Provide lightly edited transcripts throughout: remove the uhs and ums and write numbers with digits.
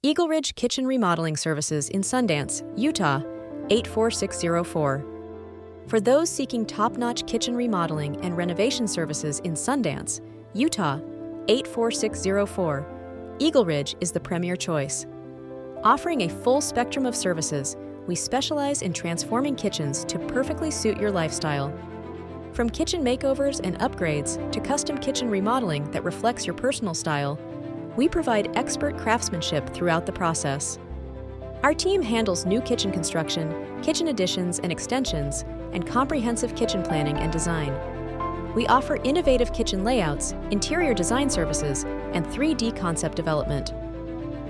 EagleRidge Kitchen Remodeling Services in Sundance, Utah, 84604. For those seeking top-notch kitchen remodeling and renovation services in Sundance, Utah, 84604, EagleRidge is the premier choice. Offering a full spectrum of services, we specialize in transforming kitchens to perfectly suit your lifestyle. From kitchen makeovers and upgrades to custom kitchen remodeling that reflects your personal style, we provide expert craftsmanship throughout the process. Our team handles new kitchen construction, kitchen additions and extensions, and comprehensive kitchen planning and design. We offer innovative kitchen layouts, interior design services, and 3D concept development.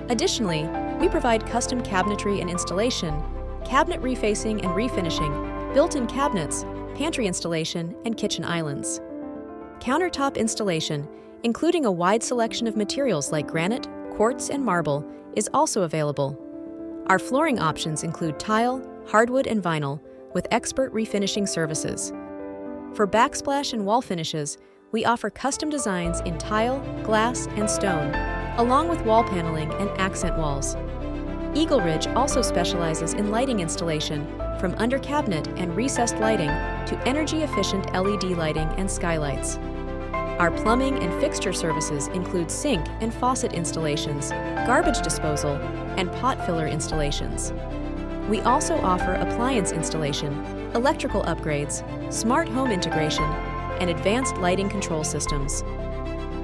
Additionally, we provide custom cabinetry and installation, cabinet refacing and refinishing, built-in cabinets, pantry installation, and kitchen islands. Countertop installation, including a wide selection of materials like granite, quartz, and marble, is also available. Our flooring options include tile, hardwood, and vinyl, with expert refinishing services. For backsplash and wall finishes, we offer custom designs in tile, glass, and stone, along with wall paneling and accent walls. EagleRidge also specializes in lighting installation, from under cabinet and recessed lighting to energy-efficient LED lighting and skylights. Our plumbing and fixture services include sink and faucet installations, garbage disposal, and pot filler installations. We also offer appliance installation, electrical upgrades, smart home integration, and advanced lighting control systems.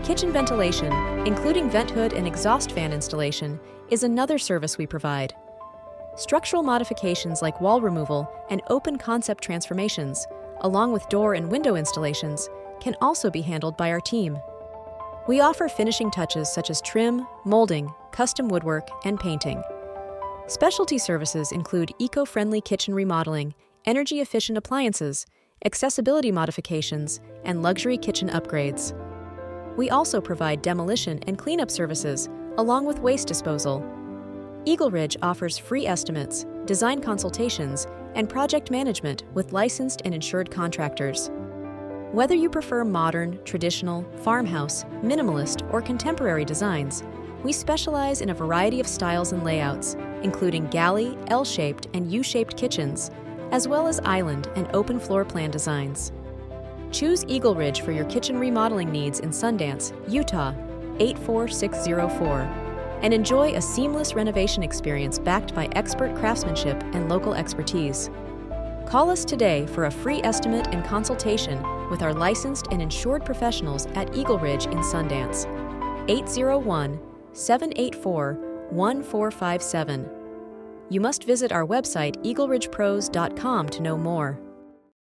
Kitchen ventilation, including vent hood and exhaust fan installation, is another service we provide. Structural modifications like wall removal and open concept transformations, along with door and window installations, can also be handled by our team. We offer finishing touches such as trim, molding, custom woodwork, and painting. Specialty services include eco-friendly kitchen remodeling, energy-efficient appliances, accessibility modifications, and luxury kitchen upgrades. We also provide demolition and cleanup services, along with waste disposal. EagleRidge offers free estimates, design consultations, and project management with licensed and insured contractors. Whether you prefer modern, traditional, farmhouse, minimalist, or contemporary designs, we specialize in a variety of styles and layouts, including galley, L-shaped, and U-shaped kitchens, as well as island and open floor plan designs. Choose EagleRidge for your kitchen remodeling needs in Sundance, Utah, 84604, and enjoy a seamless renovation experience backed by expert craftsmanship and local expertise. Call us today for a free estimate and consultation with our licensed and insured professionals at EagleRidge in Sundance, 801-784-1457. You must visit our website eagleridgepros.com to know more.